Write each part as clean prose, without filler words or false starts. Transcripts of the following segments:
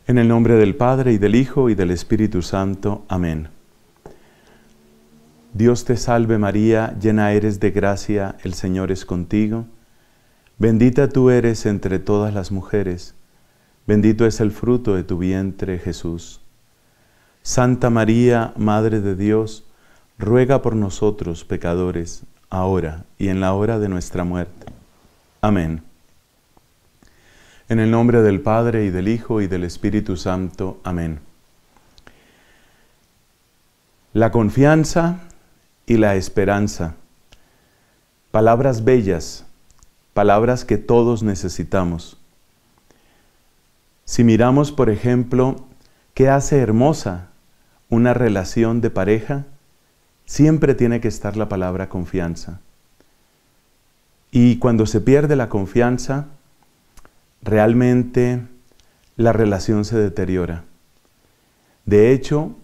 En el nombre del Padre, y del Hijo, y del Espíritu Santo. Amén. Dios te salve María, llena eres de gracia, el Señor es contigo. Bendita tú eres entre todas las mujeres, bendito es el fruto de tu vientre, Jesús. Santa María, Madre de Dios, ruega por nosotros pecadores, ahora y en la hora de nuestra muerte. Amén. En el nombre del Padre, y del Hijo, y del Espíritu Santo. Amén. La confianza y la esperanza. Palabras bellas, palabras que todos necesitamos. Si miramos, por ejemplo, qué hace hermosa una relación de pareja, siempre tiene que estar la palabra confianza. Y cuando se pierde la confianza, realmente la relación se deteriora. De hecho,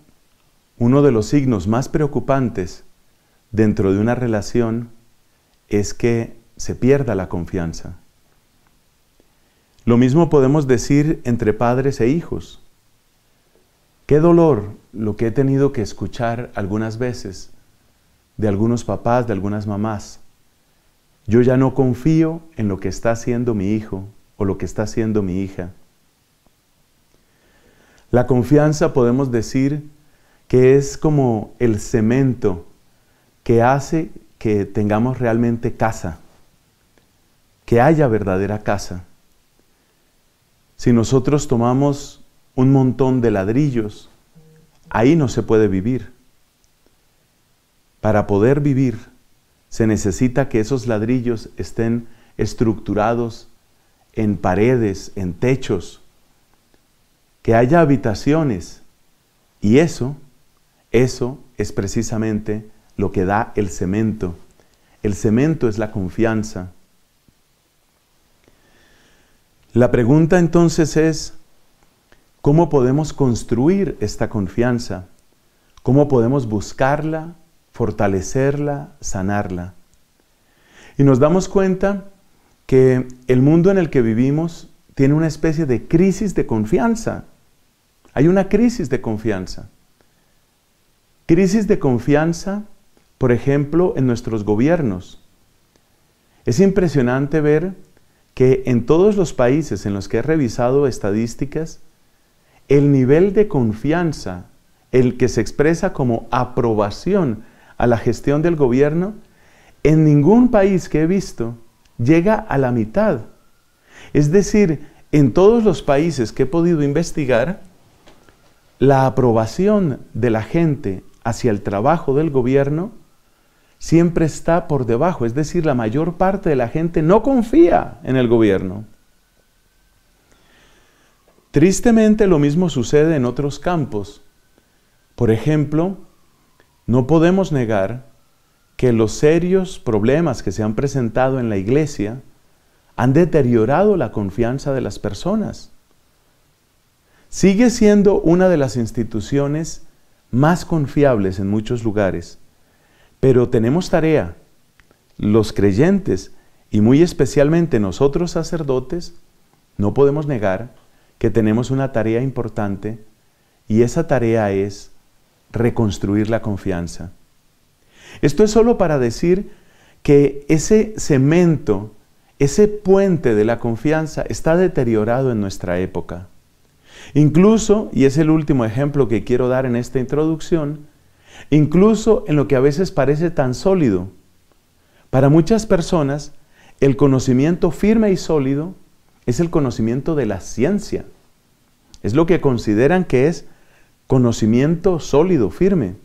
uno de los signos más preocupantes dentro de una relación es que se pierda la confianza. Lo mismo podemos decir entre padres e hijos. Qué dolor lo que he tenido que escuchar algunas veces de algunos papás, de algunas mamás. Yo ya no confío en lo que está haciendo mi hijo o lo que está haciendo mi hija. La confianza podemos decir que es como el cemento que hace que tengamos realmente casa, que haya verdadera casa. Si nosotros tomamos un montón de ladrillos, ahí no se puede vivir. Para poder vivir, se necesita que esos ladrillos estén estructurados en paredes, en techos, que haya habitaciones. Y eso es precisamente lo que da el cemento. El cemento es la confianza. La pregunta entonces es, ¿cómo podemos construir esta confianza? ¿Cómo podemos buscarla, fortalecerla, sanarla? Y nos damos cuenta que el mundo en el que vivimos tiene una especie de crisis de confianza. Hay una crisis de confianza. Crisis de confianza, por ejemplo, en nuestros gobiernos. Es impresionante ver que en todos los países en los que he revisado estadísticas, el nivel de confianza, el que se expresa como aprobación a la gestión del gobierno, en ningún país que he visto llega a la mitad. Es decir, en todos los países que he podido investigar, la aprobación de la gente hacia el trabajo del gobierno siempre está por debajo. Es decir, la mayor parte de la gente no confía en el gobierno. Tristemente, lo mismo sucede en otros campos. Por ejemplo, no podemos negar que los serios problemas que se han presentado en la iglesia han deteriorado la confianza de las personas. Sigue siendo una de las instituciones más confiables en muchos lugares, pero tenemos tarea, los creyentes y muy especialmente nosotros sacerdotes, no podemos negar que tenemos una tarea importante y esa tarea es reconstruir la confianza. Esto es solo para decir que ese cemento, ese puente de la confianza está deteriorado en nuestra época. Incluso, y es el último ejemplo que quiero dar en esta introducción, incluso en lo que a veces parece tan sólido. Para muchas personas, el conocimiento firme y sólido es el conocimiento de la ciencia. Es lo que consideran que es conocimiento sólido, firme.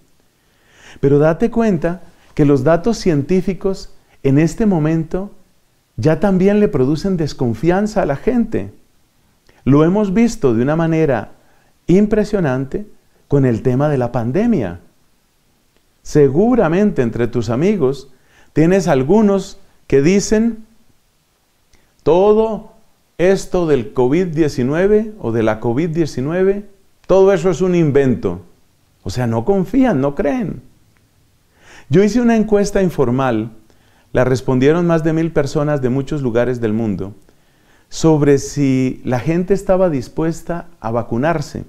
Pero date cuenta que los datos científicos en este momento ya también le producen desconfianza a la gente. Lo hemos visto de una manera impresionante con el tema de la pandemia. Seguramente entre tus amigos tienes algunos que dicen todo esto del COVID-19 o de la COVID-19, todo eso es un invento. O sea, no confían, no creen. Yo hice una encuesta informal, la respondieron más de 1000 personas de muchos lugares del mundo, sobre si la gente estaba dispuesta a vacunarse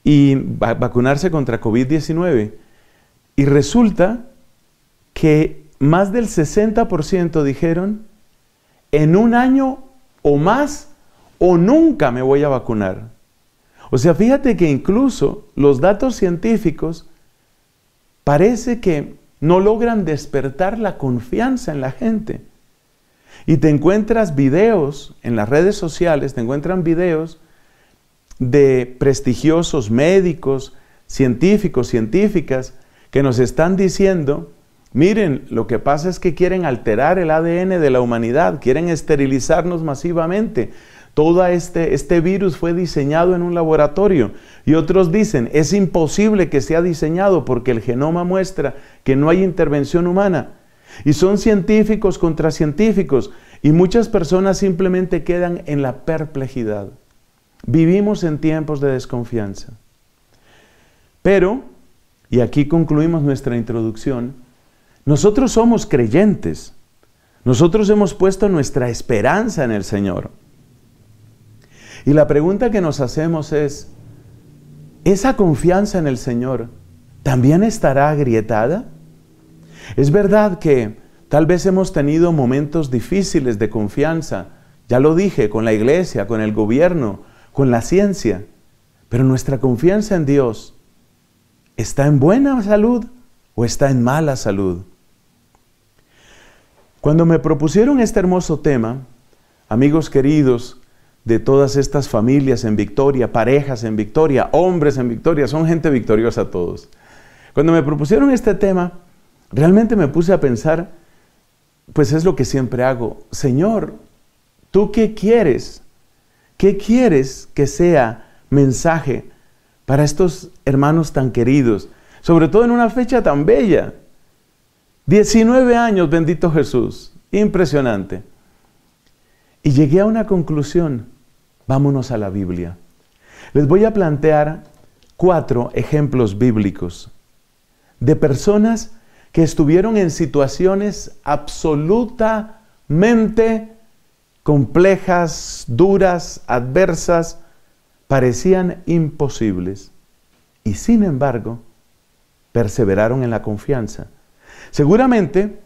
y vacunarse contra COVID-19. Y resulta que más del 60% dijeron, en un año o más, o nunca me voy a vacunar. O sea, fíjate que incluso los datos científicos parece que no logran despertar la confianza en la gente. Y te encuentras videos en las redes sociales, te encuentran videos de prestigiosos médicos, científicos, científicas, que nos están diciendo, miren, lo que pasa es que quieren alterar el ADN de la humanidad, quieren esterilizarnos masivamente. Todo este virus fue diseñado en un laboratorio. Y otros dicen, es imposible que sea diseñado porque el genoma muestra que no hay intervención humana. Y son científicos contra científicos. Y muchas personas simplemente quedan en la perplejidad. Vivimos en tiempos de desconfianza. Pero, y aquí concluimos nuestra introducción, nosotros somos creyentes. Nosotros hemos puesto nuestra esperanza en el Señor. Y la pregunta que nos hacemos es, ¿esa confianza en el Señor también estará agrietada? Es verdad que tal vez hemos tenido momentos difíciles de confianza, ya lo dije, con la iglesia, con el gobierno, con la ciencia, pero nuestra confianza en Dios, ¿está en buena salud o está en mala salud? Cuando me propusieron este hermoso tema, amigos queridos, de todas estas familias en victoria, parejas en victoria, hombres en victoria, son gente victoriosa todos. Cuando me propusieron este tema, realmente me puse a pensar, pues es lo que siempre hago. Señor, ¿tú qué quieres? ¿Qué quieres que sea mensaje para estos hermanos tan queridos? Sobre todo en una fecha tan bella. 19 años, bendito Jesús. Impresionante. Y llegué a una conclusión. Vámonos a la Biblia. Les voy a plantear 4 ejemplos bíblicos de personas que estuvieron en situaciones absolutamente complejas, duras, adversas, parecían imposibles. Y sin embargo, perseveraron en la confianza. Seguramente,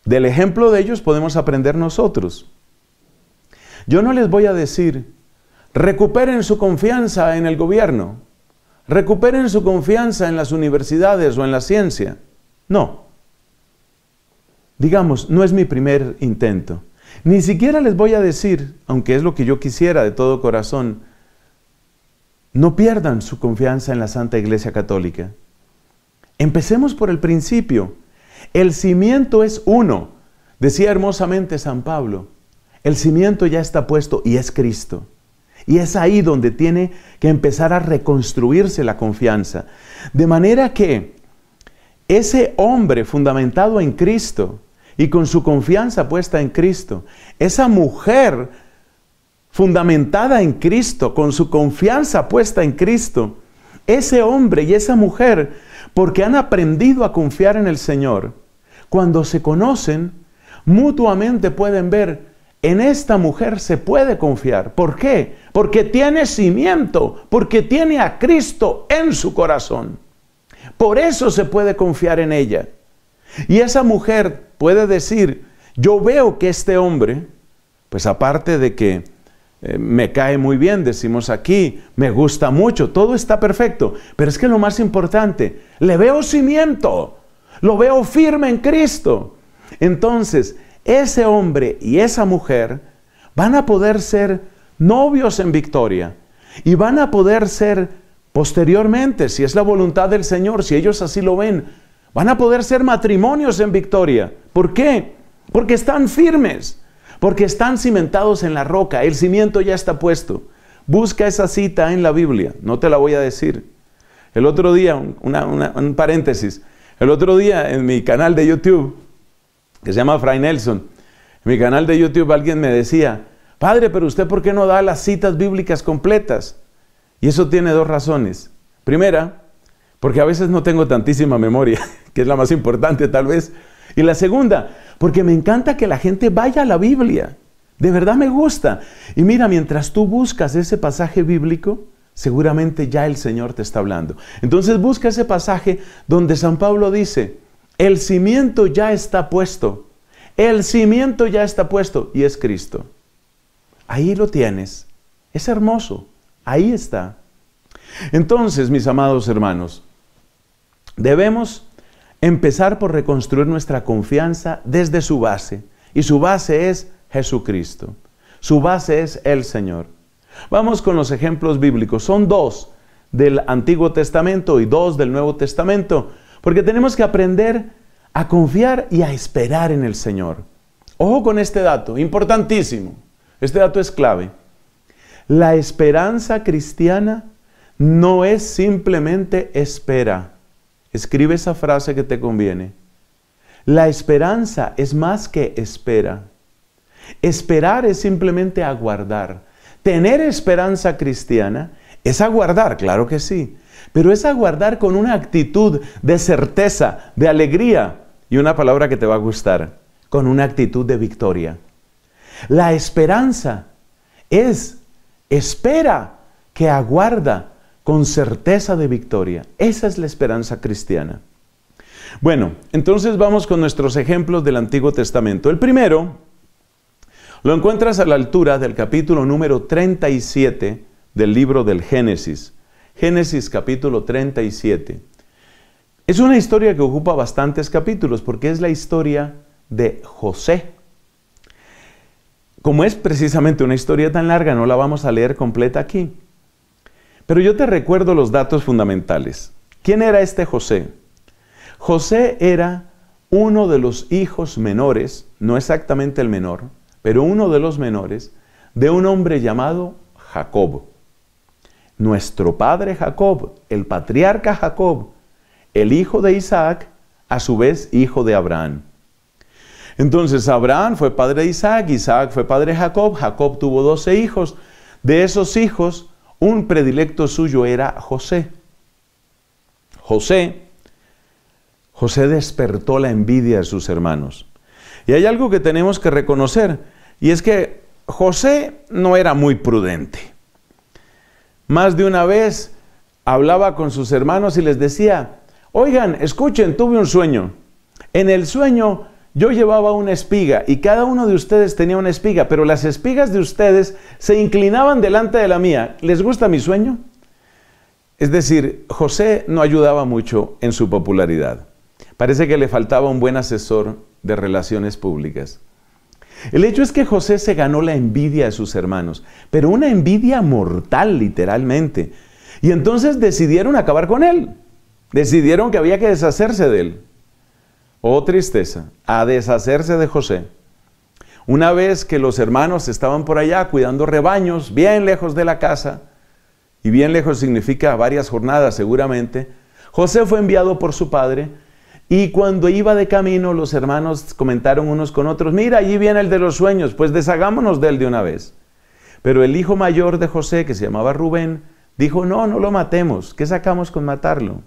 del ejemplo de ellos podemos aprender nosotros. Yo no les voy a decir, recuperen su confianza en el gobierno, recuperen su confianza en las universidades o en la ciencia. No. Digamos, no es mi primer intento. Ni siquiera les voy a decir, aunque es lo que yo quisiera de todo corazón, no pierdan su confianza en la Santa Iglesia Católica. Empecemos por el principio. El cimiento es uno. Decía hermosamente San Pablo. El cimiento ya está puesto y es Cristo. Y es ahí donde tiene que empezar a reconstruirse la confianza. De manera que ese hombre fundamentado en Cristo y con su confianza puesta en Cristo, esa mujer fundamentada en Cristo, con su confianza puesta en Cristo, ese hombre y esa mujer, porque han aprendido a confiar en el Señor, cuando se conocen, mutuamente pueden ver, en esta mujer se puede confiar. ¿Por qué? Porque tiene cimiento, porque tiene a Cristo en su corazón. Por eso se puede confiar en ella. Y esa mujer puede decir, yo veo que este hombre, pues aparte de que me cae muy bien, decimos aquí, me gusta mucho, todo está perfecto. Pero es que lo más importante, le veo cimiento, lo veo firme en Cristo. Entonces, ese hombre y esa mujer van a poder ser novios en victoria y van a poder ser posteriormente, si es la voluntad del Señor, si ellos así lo ven, van a poder ser matrimonios en victoria. ¿Por qué? Porque están firmes, porque están cimentados en la roca, el cimiento ya está puesto. Busca esa cita en la Biblia, no te la voy a decir. El otro día, un paréntesis, el otro día en mi canal de YouTube, que se llama Fray Nelson, en mi canal de YouTube alguien me decía, padre, pero usted ¿por qué no da las citas bíblicas completas? Y eso tiene 2 razones. Primera, porque a veces no tengo tantísima memoria, que es la más importante tal vez. Y la segunda, porque me encanta que la gente vaya a la Biblia. De verdad me gusta. Y mira, mientras tú buscas ese pasaje bíblico, seguramente ya el Señor te está hablando. Entonces busca ese pasaje donde San Pablo dice, el cimiento ya está puesto. El cimiento ya está puesto y es Cristo. Ahí lo tienes. Es hermoso. Ahí está. Entonces, mis amados hermanos, debemos empezar por reconstruir nuestra confianza desde su base. Y su base es Jesucristo. Su base es el Señor. Vamos con los ejemplos bíblicos. Son 2 del Antiguo Testamento y 2 del Nuevo Testamento, porque tenemos que aprender a confiar y a esperar en el Señor. Ojo con este dato, importantísimo. Este dato es clave. La esperanza cristiana no es simplemente espera. Escribe esa frase que te conviene. La esperanza es más que espera. Esperar es simplemente aguardar. Tener esperanza cristiana es aguardar, claro que sí, pero es aguardar con una actitud de certeza, de alegría y una palabra que te va a gustar, con una actitud de victoria. La esperanza es espera que aguarda con certeza de victoria. Esa es la esperanza cristiana. Bueno, entonces vamos con nuestros ejemplos del Antiguo Testamento. El primero lo encuentras a la altura del capítulo número 37 del libro del Génesis. Génesis capítulo 37. Es una historia que ocupa bastantes capítulos porque es la historia de José. Como es precisamente una historia tan larga, no la vamos a leer completa aquí. Pero yo te recuerdo los datos fundamentales. ¿Quién era este José? José era uno de los hijos menores, no exactamente el menor, pero uno de los menores, de un hombre llamado Jacob. Nuestro padre Jacob, el patriarca Jacob, el hijo de Isaac, a su vez hijo de Abraham. Entonces Abraham fue padre de Isaac, Isaac fue padre de Jacob, Jacob tuvo 12 hijos. De esos hijos, un predilecto suyo era José. José despertó la envidia de sus hermanos. Y hay algo que tenemos que reconocer, y es que José no era muy prudente. Más de una vez hablaba con sus hermanos y les decía, oigan, escuchen, tuve un sueño. En el sueño yo llevaba una espiga y cada uno de ustedes tenía una espiga, pero las espigas de ustedes se inclinaban delante de la mía. ¿Les gusta mi sueño? Es decir, José no ayudaba mucho en su popularidad. Parece que le faltaba un buen asesor de relaciones públicas. El hecho es que José se ganó la envidia de sus hermanos, pero una envidia mortal, literalmente. Y entonces decidieron acabar con él. Decidieron que había que deshacerse de él. Oh, tristeza, a deshacerse de José. Una vez que los hermanos estaban por allá cuidando rebaños, bien lejos de la casa, y bien lejos significa varias jornadas seguramente, José fue enviado por su padre, y cuando iba de camino los hermanos comentaron unos con otros, mira, allí viene el de los sueños, pues deshagámonos de él de una vez. Pero el hijo mayor de José, que se llamaba Rubén, dijo, no lo matemos, ¿qué sacamos con matarlo?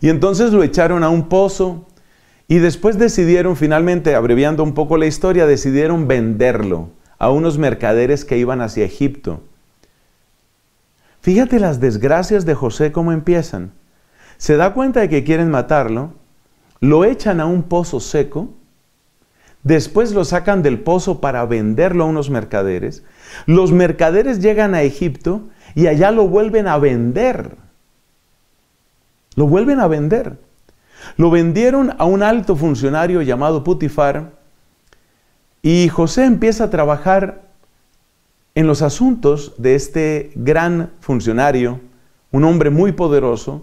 Y entonces lo echaron a un pozo y después decidieron, finalmente, abreviando un poco la historia, decidieron venderlo a unos mercaderes que iban hacia Egipto. Fíjate las desgracias de José cómo empiezan. Se da cuenta de que quieren matarlo, lo echan a un pozo seco, después lo sacan del pozo para venderlo a unos mercaderes. Los mercaderes llegan a Egipto y allá lo vuelven a vender. Lo vuelven a vender. Lo vendieron a un alto funcionario llamado Putifar y José empieza a trabajar en los asuntos de este gran funcionario, un hombre muy poderoso,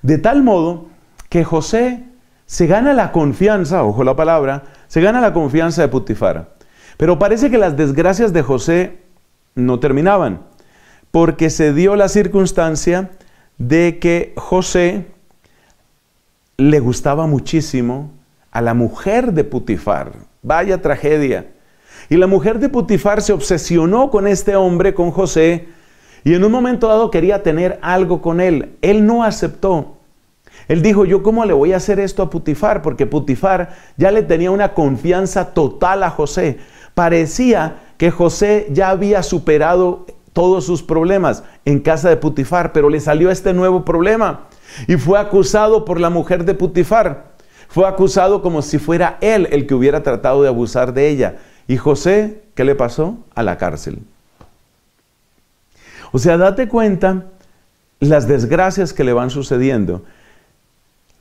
de tal modo que José se gana la confianza, ojo la palabra, se gana la confianza de Putifar. Pero parece que las desgracias de José no terminaban, porque se dio la circunstancia de que José le gustaba muchísimo a la mujer de Putifar. Vaya tragedia. Y la mujer de Putifar se obsesionó con este hombre, con José, y en un momento dado quería tener algo con él. Él no aceptó. Él dijo, ¿yo cómo le voy a hacer esto a Putifar? Porque Putifar ya le tenía una confianza total a José. Parecía que José ya había superado todos sus problemas en casa de Putifar, pero le salió este nuevo problema y fue acusado por la mujer de Putifar. Fue acusado como si fuera él el que hubiera tratado de abusar de ella. Y José, ¿qué le pasó? A la cárcel. O sea, date cuenta las desgracias que le van sucediendo.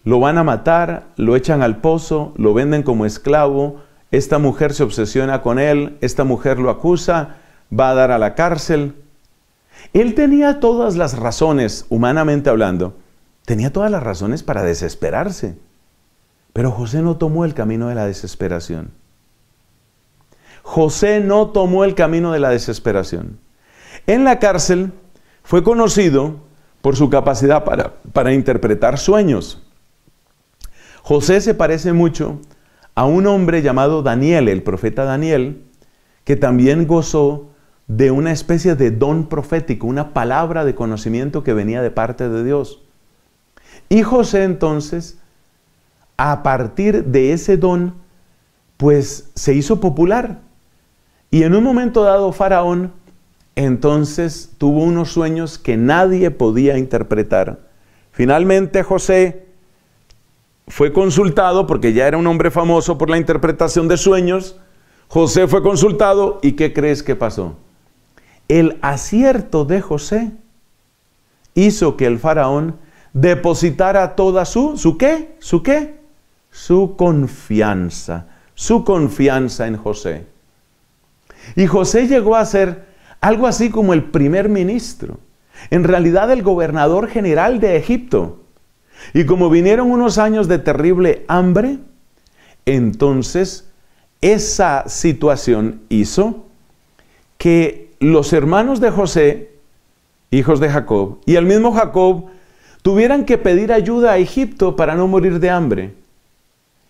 Lo van a matar, lo echan al pozo, lo venden como esclavo. Esta mujer se obsesiona con él, esta mujer lo acusa, va a dar a la cárcel. Él tenía todas las razones, humanamente hablando, tenía todas las razones para desesperarse. Pero José no tomó el camino de la desesperación. José no tomó el camino de la desesperación. En la cárcel fue conocido por su capacidad para interpretar sueños. José se parece mucho a un hombre llamado Daniel, el profeta Daniel, que también gozó de una especie de don profético, una palabra de conocimiento que venía de parte de Dios. Y José entonces, a partir de ese don, pues se hizo popular. Y en un momento dado, Faraón, entonces tuvo unos sueños que nadie podía interpretar. Finalmente José fue consultado, porque ya era un hombre famoso por la interpretación de sueños. José fue consultado, ¿y qué crees que pasó? El acierto de José hizo que el faraón depositara toda su confianza en José. Y José llegó a ser algo así como el primer ministro, en realidad el gobernador general de Egipto. Y como vinieron unos años de terrible hambre, entonces esa situación hizo que los hermanos de José, hijos de Jacob, y el mismo Jacob, tuvieran que pedir ayuda a Egipto para no morir de hambre.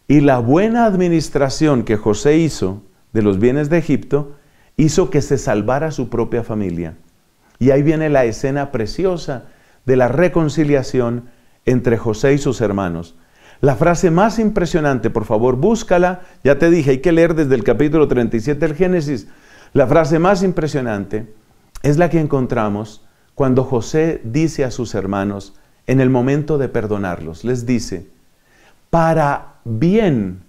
Y la buena administración que José hizo de los bienes de Egipto, hizo que se salvara su propia familia. Y ahí viene la escena preciosa de la reconciliación entre José y sus hermanos. La frase más impresionante, por favor, búscala. Ya te dije, hay que leer desde el capítulo 37 del Génesis. La frase más impresionante es la que encontramos cuando José dice a sus hermanos, en el momento de perdonarlos, les dice, para bien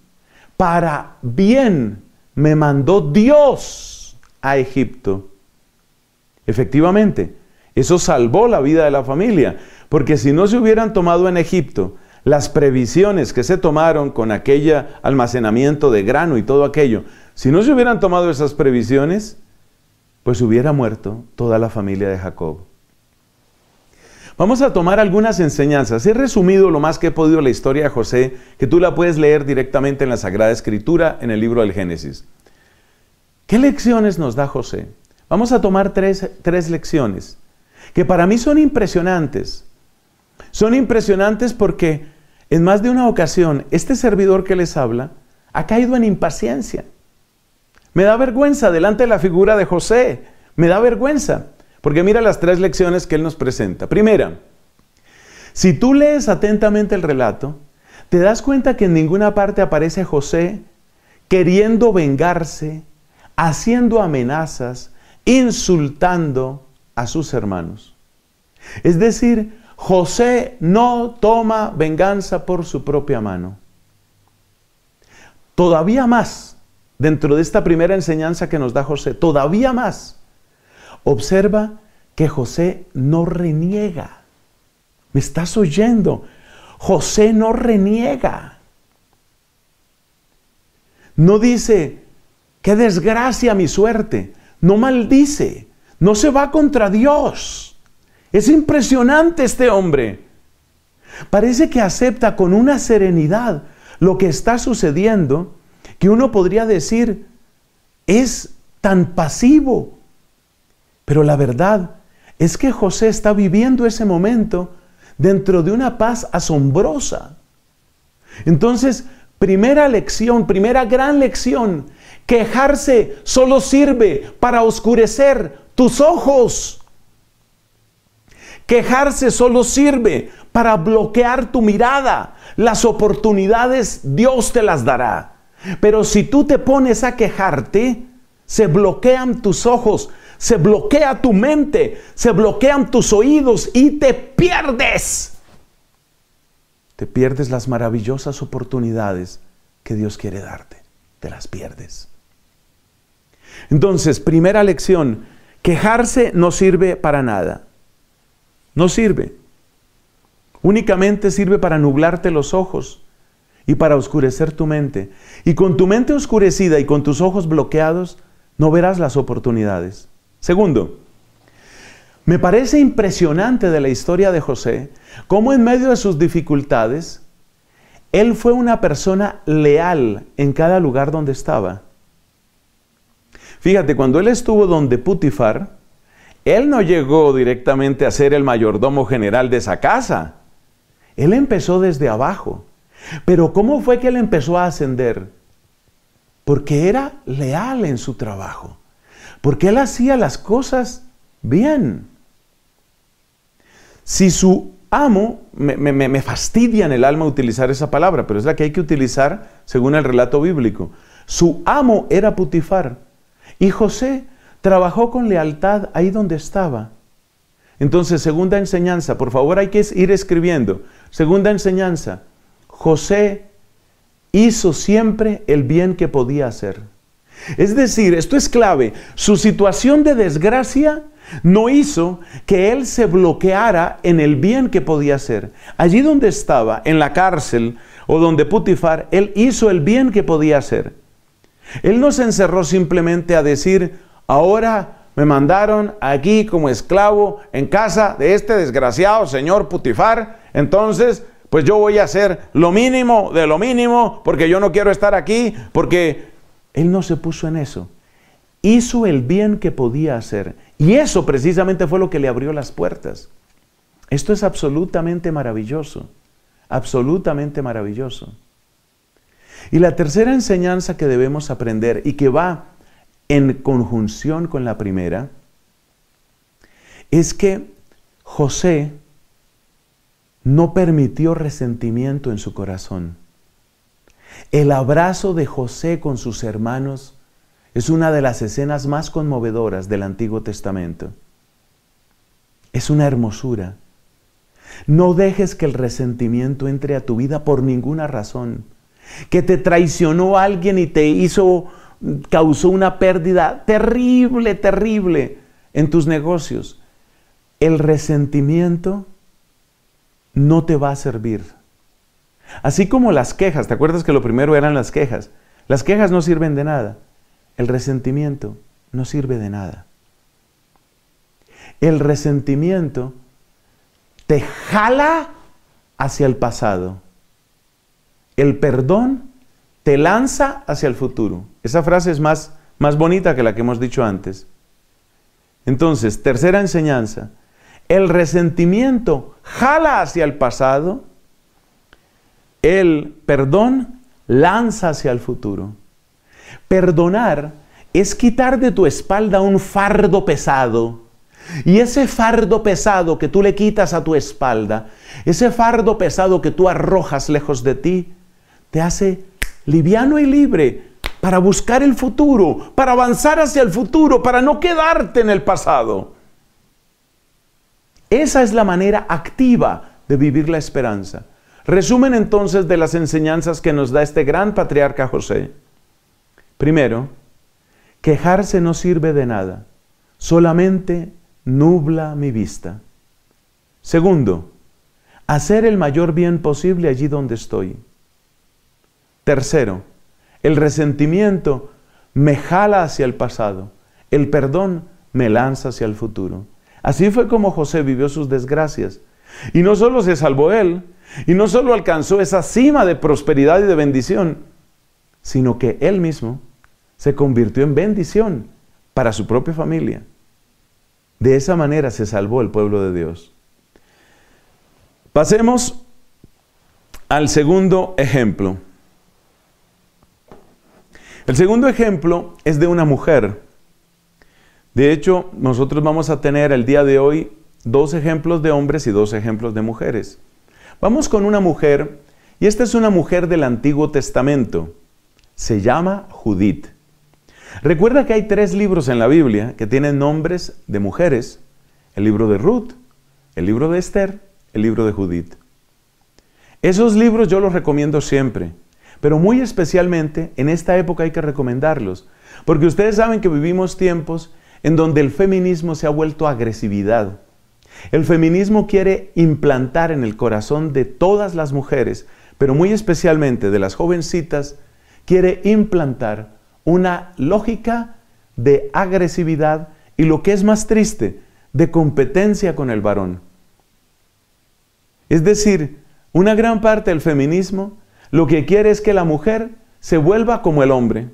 me mandó Dios a Egipto. Efectivamente, eso salvó la vida de la familia, porque si no se hubieran tomado en Egipto las previsiones que se tomaron con aquel almacenamiento de grano y todo aquello, si no se hubieran tomado esas previsiones, pues hubiera muerto toda la familia de Jacob. Vamos a tomar algunas enseñanzas. He resumido lo más que he podido la historia de José, que tú la puedes leer directamente en la Sagrada Escritura, en el libro del Génesis. ¿Qué lecciones nos da José? Vamos a tomar tres lecciones, que para mí son impresionantes. Son impresionantes porque en más de una ocasión, este servidor que les habla, ha caído en impaciencia. Me da vergüenza delante de la figura de José. Me da vergüenza. Porque mira las tres lecciones que él nos presenta. Primera, si tú lees atentamente el relato, te das cuenta que en ninguna parte aparece José queriendo vengarse, haciendo amenazas, insultando a sus hermanos. Es decir, José no toma venganza por su propia mano. Todavía más, dentro de esta primera enseñanza que nos da José, todavía más, observa que José no reniega. ¿Me estás oyendo? José no reniega. No dice, qué desgracia mi suerte. No maldice. No se va contra Dios. Es impresionante este hombre. Parece que acepta con una serenidad lo que está sucediendo, que uno podría decir, es tan pasivo. Pero la verdad es que José está viviendo ese momento dentro de una paz asombrosa. Entonces, primera lección, primera gran lección, quejarse solo sirve para oscurecer tus ojos. Quejarse solo sirve para bloquear tu mirada. Las oportunidades Dios te las dará. Pero si tú te pones a quejarte, se bloquean tus ojos, se bloquea tu mente, se bloquean tus oídos y te pierdes. Te pierdes las maravillosas oportunidades que Dios quiere darte. Te las pierdes. Entonces, primera lección, quejarse no sirve para nada. No sirve. Únicamente sirve para nublarte los ojos y para oscurecer tu mente. Y con tu mente oscurecida y con tus ojos bloqueados, no verás las oportunidades. Segundo, me parece impresionante de la historia de José, cómo en medio de sus dificultades, él fue una persona leal en cada lugar donde estaba. Fíjate, cuando él estuvo donde Putifar, él no llegó directamente a ser el mayordomo general de esa casa. Él empezó desde abajo. Pero ¿cómo fue que él empezó a ascender? Porque era leal en su trabajo. Porque él hacía las cosas bien. Si su amo, me fastidia en el alma utilizar esa palabra, pero es la que hay que utilizar según el relato bíblico. Su amo era Putifar. Y José trabajó con lealtad ahí donde estaba. Entonces, segunda enseñanza, por favor hay que ir escribiendo. Segunda enseñanza, José hizo siempre el bien que podía hacer. Es decir, esto es clave, su situación de desgracia no hizo que él se bloqueara en el bien que podía hacer. Allí donde estaba, en la cárcel o donde Putifar, él hizo el bien que podía hacer. Él no se encerró simplemente a decir, ahora me mandaron aquí como esclavo en casa de este desgraciado señor Putifar, entonces pues yo voy a hacer lo mínimo de lo mínimo porque yo no quiero estar aquí, porque él no se puso en eso. Hizo el bien que podía hacer. Y eso precisamente fue lo que le abrió las puertas. Esto es absolutamente maravilloso. Absolutamente maravilloso. Y la tercera enseñanza que debemos aprender y que va en conjunción con la primera es que José no permitió resentimiento en su corazón. El abrazo de José con sus hermanos es una de las escenas más conmovedoras del Antiguo Testamento. Es una hermosura. No dejes que el resentimiento entre a tu vida por ninguna razón. Que te traicionó alguien y causó una pérdida terrible, terrible en tus negocios. El resentimiento no te va a servir. Así como las quejas, ¿te acuerdas que lo primero eran las quejas? Las quejas no sirven de nada. El resentimiento no sirve de nada. El resentimiento te jala hacia el pasado. El perdón te lanza hacia el futuro. Esa frase es más bonita que la que hemos dicho antes. Entonces, tercera enseñanza. El resentimiento jala hacia el pasado. El perdón lanza hacia el futuro. Perdonar es quitar de tu espalda un fardo pesado. Y ese fardo pesado que tú le quitas a tu espalda, ese fardo pesado que tú arrojas lejos de ti, te hace liviano y libre para buscar el futuro, para avanzar hacia el futuro, para no quedarte en el pasado. Esa es la manera activa de vivir la esperanza. Resumen entonces de las enseñanzas que nos da este gran patriarca José. Primero, quejarse no sirve de nada, solamente nubla mi vista. Segundo, hacer el mayor bien posible allí donde estoy. Tercero, el resentimiento me jala hacia el pasado, el perdón me lanza hacia el futuro. Así fue como José vivió sus desgracias. Y no solo se salvó él, y no solo alcanzó esa cima de prosperidad y de bendición, sino que él mismo se convirtió en bendición para su propia familia. De esa manera se salvó el pueblo de Dios. Pasemos al segundo ejemplo. El segundo ejemplo es de una mujer. De hecho, nosotros vamos a tener el día de hoy 2 ejemplos de hombres y 2 ejemplos de mujeres. Vamos con una mujer, y esta es una mujer del Antiguo Testamento. Se llama Judith. Recuerda que hay 3 libros en la Biblia que tienen nombres de mujeres: el libro de Ruth, el libro de Esther, el libro de Judith. Esos libros yo los recomiendo siempre, pero muy especialmente en esta época hay que recomendarlos, porque ustedes saben que vivimos tiempos en donde el feminismo se ha vuelto agresividad. El feminismo quiere implantar en el corazón de todas las mujeres, pero muy especialmente de las jovencitas, quiere implantar una lógica de agresividad y, lo que es más triste, de competencia con el varón. Es decir, una gran parte del feminismo lo que quiere es que la mujer se vuelva como el hombre.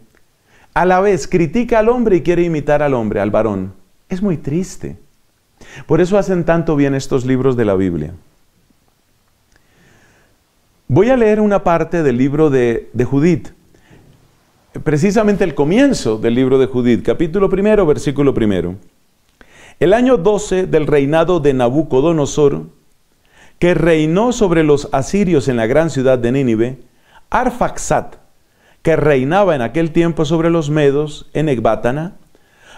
A la vez critica al hombre y quiere imitar al hombre, al varón. Es muy triste. Por eso hacen tanto bien estos libros de la Biblia. Voy a leer una parte del libro de Judith. Precisamente el comienzo del libro de Judith, capítulo 1, versículo 1. El año 12 del reinado de Nabucodonosor, que reinó sobre los asirios en la gran ciudad de Nínive, Arfaxad, que reinaba en aquel tiempo sobre los medos en Ecbátana,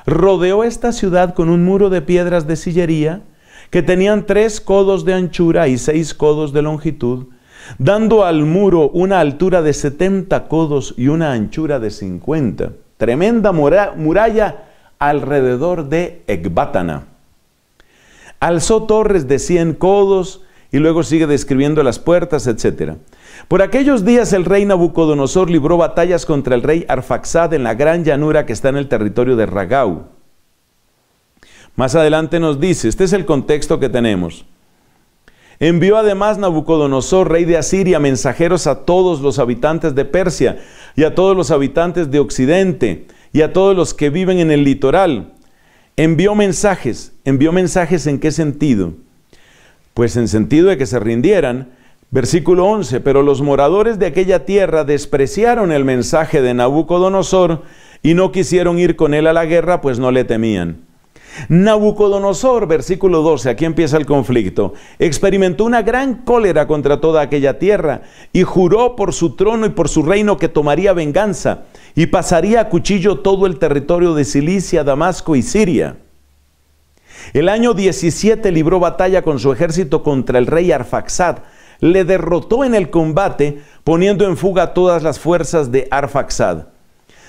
rodeó esta ciudad con un muro de piedras de sillería que tenían 3 codos de anchura y 6 codos de longitud, dando al muro una altura de 70 codos y una anchura de 50. Tremenda muralla alrededor de Ecbátana. Alzó torres de 100 codos y luego sigue describiendo las puertas, etc. Por aquellos días el rey Nabucodonosor libró batallas contra el rey Arfaxad en la gran llanura que está en el territorio de Ragau. Más adelante nos dice, este es el contexto que tenemos. Envió además Nabucodonosor, rey de Asiria, mensajeros a todos los habitantes de Persia y a todos los habitantes de Occidente y a todos los que viven en el litoral. Envió mensajes. ¿En qué sentido? Pues en sentido de que se rindieran. Versículo 11, pero los moradores de aquella tierra despreciaron el mensaje de Nabucodonosor y no quisieron ir con él a la guerra, pues no le temían. Nabucodonosor, versículo 12, aquí empieza el conflicto, experimentó una gran cólera contra toda aquella tierra y juró por su trono y por su reino que tomaría venganza y pasaría a cuchillo todo el territorio de Cilicia, Damasco y Siria. El año 17 libró batalla con su ejército contra el rey Arfaxad, le derrotó en el combate poniendo en fuga todas las fuerzas de Arfaxad.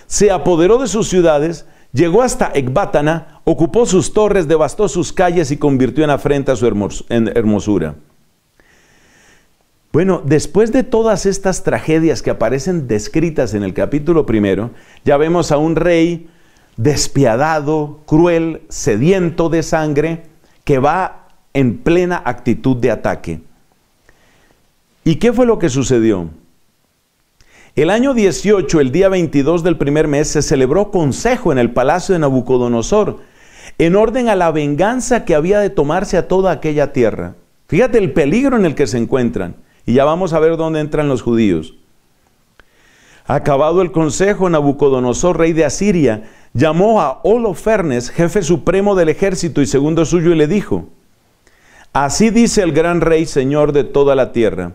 Se apoderó de sus ciudades, llegó hasta Ecbátana, ocupó sus torres, devastó sus calles y convirtió en afrenta su hermosura. Bueno, después de todas estas tragedias que aparecen descritas en el capítulo 1, ya vemos a un rey despiadado, cruel, sediento de sangre, que va en plena actitud de ataque. ¿Y qué fue lo que sucedió? El año 18, el día 22 del primer mes, se celebró consejo en el palacio de Nabucodonosor, en orden a la venganza que había de tomarse a toda aquella tierra. Fíjate el peligro en el que se encuentran, y ya vamos a ver dónde entran los judíos. Acabado el consejo, Nabucodonosor, rey de Asiria, llamó a Holofernes, jefe supremo del ejército y segundo suyo, y le dijo: así dice el gran rey, señor de toda la tierra.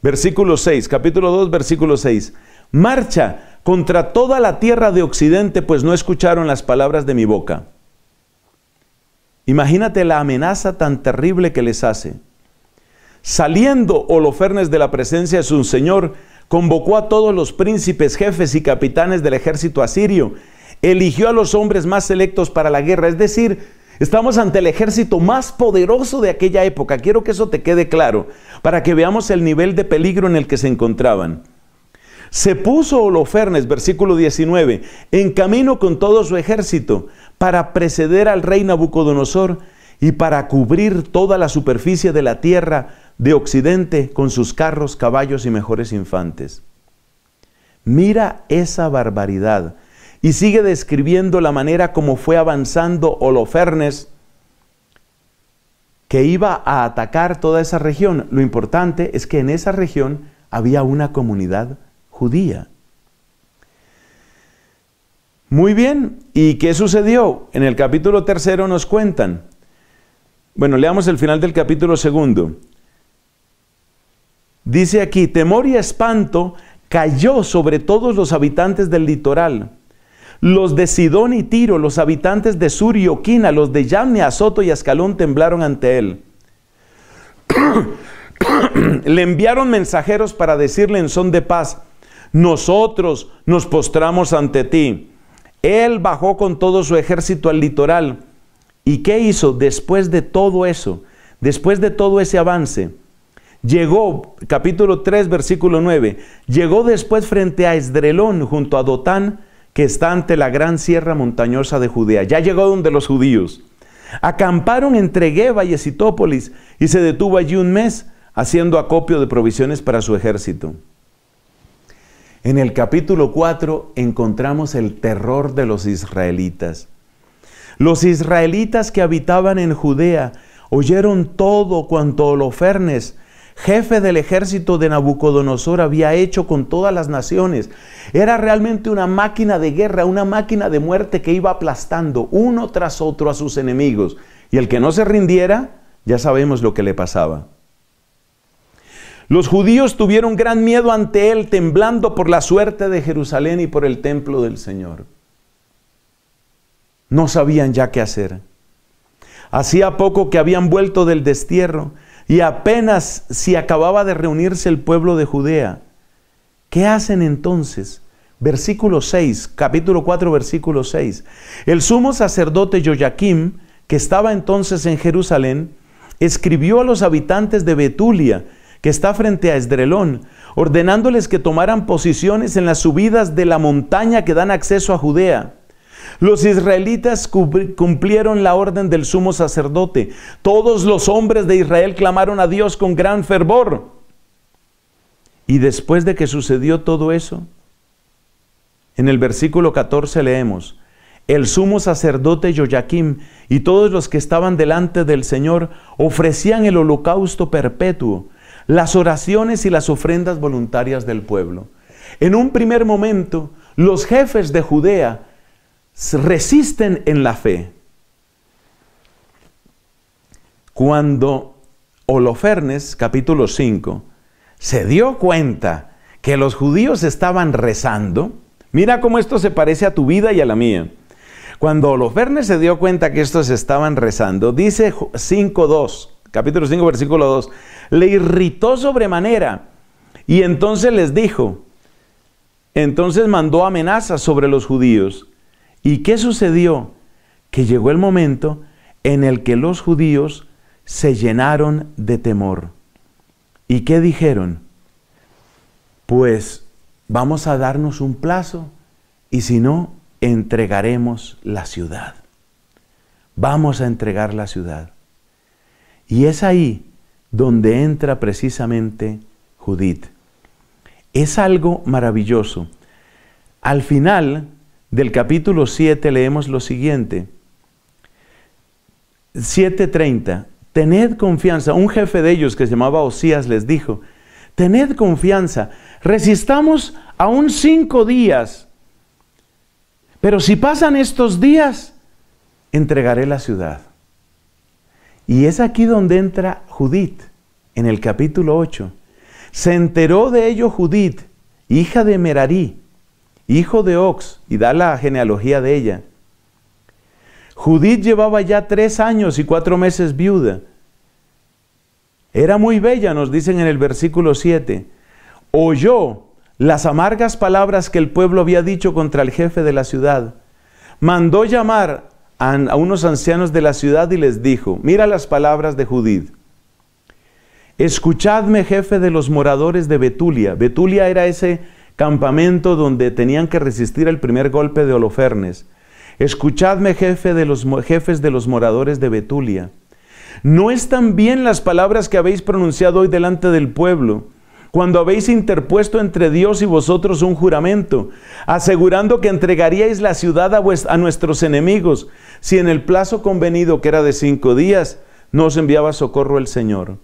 Versículo 6, capítulo 2, versículo 6. Marcha contra toda la tierra de Occidente, pues no escucharon las palabras de mi boca. Imagínate la amenaza tan terrible que les hace. Saliendo Holofernes de la presencia de su señor, convocó a todos los príncipes, jefes y capitanes del ejército asirio. Eligió a los hombres más selectos para la guerra, es decir, estamos ante el ejército más poderoso de aquella época. Quiero que eso te quede claro, para que veamos el nivel de peligro en el que se encontraban. Se puso Holofernes, versículo 19, en camino con todo su ejército, para preceder al rey Nabucodonosor y para cubrir toda la superficie de la tierra de Occidente con sus carros, caballos y mejores infantes. Mira esa barbaridad. Y sigue describiendo la manera como fue avanzando Holofernes, que iba a atacar toda esa región. Lo importante es que en esa región había una comunidad judía. Muy bien, ¿y qué sucedió? En el capítulo 3 nos cuentan. Bueno, leamos el final del capítulo 2. Dice aquí: temor y espanto cayó sobre todos los habitantes del litoral. Los de Sidón y Tiro, los habitantes de Sur y Oquina, los de Yamne, Azoto y Ascalón temblaron ante él. Le enviaron mensajeros para decirle en son de paz: nosotros nos postramos ante ti. Él bajó con todo su ejército al litoral. ¿Y qué hizo después de todo eso? Después de todo ese avance, llegó, capítulo 3, versículo 9, llegó después frente a Esdrelón, junto a Dotán, que está ante la gran sierra montañosa de Judea. Ya llegó donde los judíos. Acamparon entre Geba y Esitópolis, y se detuvo allí un mes, haciendo acopio de provisiones para su ejército. En el capítulo 4 encontramos el terror de los israelitas. Los israelitas que habitaban en Judea oyeron todo cuanto Holofernes, jefe del ejército de Nabucodonosor, había hecho con todas las naciones. Era realmente una máquina de guerra, una máquina de muerte que iba aplastando uno tras otro a sus enemigos. Y el que no se rindiera, ya sabemos lo que le pasaba. Los judíos tuvieron gran miedo ante él, temblando por la suerte de Jerusalén y por el templo del Señor. No sabían ya qué hacer. Hacía poco que habían vuelto del destierro y apenas si acababa de reunirse el pueblo de Judea. ¿Qué hacen entonces? Versículo 6, capítulo 4, versículo 6. El sumo sacerdote Joyaquim, que estaba entonces en Jerusalén, escribió a los habitantes de Betulia, que está frente a Esdrelón, ordenándoles que tomaran posiciones en las subidas de la montaña que dan acceso a Judea. Los israelitas cumplieron la orden del sumo sacerdote. Todos los hombres de Israel clamaron a Dios con gran fervor. Y después de que sucedió todo eso, en el versículo 14 leemos: el sumo sacerdote Joyaquim y todos los que estaban delante del Señor ofrecían el holocausto perpetuo, las oraciones y las ofrendas voluntarias del pueblo. En un primer momento, los jefes de Judea resisten en la fe. Cuando Holofernes, capítulo 5, se dio cuenta que los judíos estaban rezando, mira cómo esto se parece a tu vida y a la mía. Cuando Holofernes se dio cuenta que estos estaban rezando, dice 5:2, capítulo 5, versículo 2, le irritó sobremanera y entonces les dijo, entonces mandó amenazas sobre los judíos. ¿Y qué sucedió? Que llegó el momento en el que los judíos se llenaron de temor. ¿Y qué dijeron? Pues vamos a darnos un plazo y si no, entregaremos la ciudad. Vamos a entregar la ciudad. Y es ahí donde entra precisamente Judith. Es algo maravilloso. Al final del capítulo 7 leemos lo siguiente. 7:30. Tened confianza. Un jefe de ellos que se llamaba Osías les dijo, tened confianza, resistamos aún 5 días. Pero si pasan estos días, entregaré la ciudad. Y es aquí donde entra Judith, en el capítulo 8. Se enteró de ello Judith, hija de Merarí, hijo de Ox, y da la genealogía de ella. Judith llevaba ya 3 años y 4 meses viuda. Era muy bella, nos dicen en el versículo 7. Oyó las amargas palabras que el pueblo había dicho contra el jefe de la ciudad. Mandó llamar a unos ancianos de la ciudad y les dijo, mira las palabras de Judith. Escuchadme, jefe de los moradores de Betulia. Betulia era ese campamento donde tenían que resistir el primer golpe de Holofernes. Escuchadme, jefes de los moradores de Betulia. ¿No están bien las palabras que habéis pronunciado hoy delante del pueblo, cuando habéis interpuesto entre Dios y vosotros un juramento, asegurando que entregaríais la ciudad a nuestros enemigos, si en el plazo convenido, que era de 5 días, no os enviaba socorro el Señor?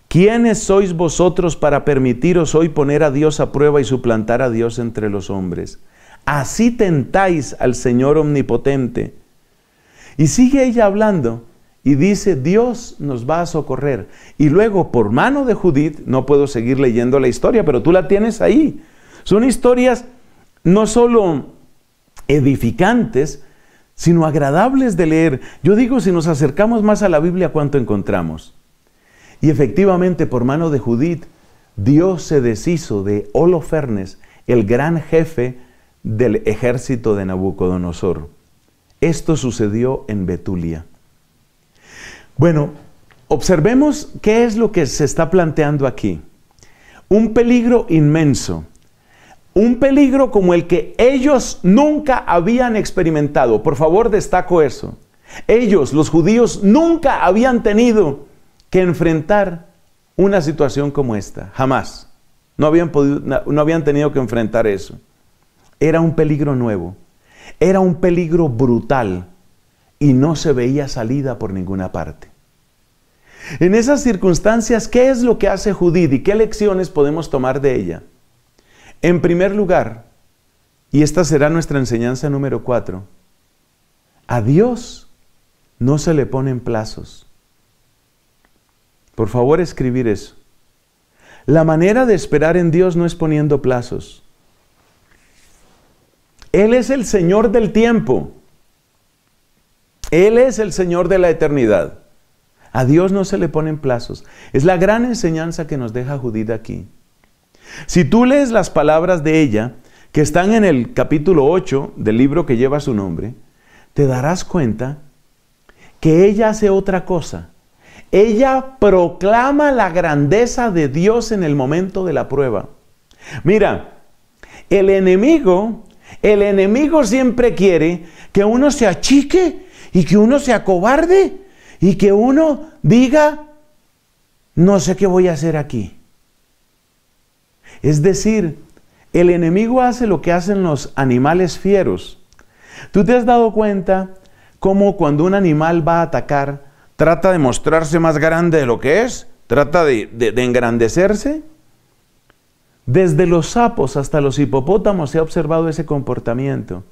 ¿Quiénes sois vosotros para permitiros hoy poner a Dios a prueba y suplantar a Dios entre los hombres? Así tentáis al Señor omnipotente. Y sigue ella hablando y dice, Dios nos va a socorrer. Y luego, por mano de Judith, no puedo seguir leyendo la historia, pero tú la tienes ahí. Son historias no solo edificantes, sino agradables de leer. Yo digo, si nos acercamos más a la Biblia, ¿cuánto encontramos? Y efectivamente, por mano de Judith, Dios se deshizo de Holofernes, el gran jefe del ejército de Nabucodonosor. Esto sucedió en Betulia. Bueno, observemos qué es lo que se está planteando aquí. Un peligro inmenso. Un peligro como el que ellos nunca habían experimentado. Por favor, destaco eso. Ellos, los judíos, nunca habían tenido que enfrentar una situación como esta. Jamás. No habían tenido que enfrentar eso. Era un peligro nuevo. Era un peligro brutal. Y no se veía salida por ninguna parte. En esas circunstancias, ¿qué es lo que hace Judith y qué lecciones podemos tomar de ella? En primer lugar, y esta será nuestra enseñanza número 4, a Dios no se le ponen plazos. Por favor, escribir eso. La manera de esperar en Dios no es poniendo plazos. Él es el Señor del tiempo. Él es el Señor de la eternidad. A Dios no se le ponen plazos. Es la gran enseñanza que nos deja Judith aquí. Si tú lees las palabras de ella, que están en el capítulo 8 del libro que lleva su nombre, te darás cuenta que ella hace otra cosa. Ella proclama la grandeza de Dios en el momento de la prueba. Mira, el enemigo siempre quiere que uno se achique y que uno se acobarde y que uno diga, no sé qué voy a hacer aquí. Es decir, el enemigo hace lo que hacen los animales fieros. ¿Tú te has dado cuenta cómo cuando un animal va a atacar, trata de mostrarse más grande de lo que es? ¿Trata de engrandecerse? Desde los sapos hasta los hipopótamos se ha observado ese comportamiento.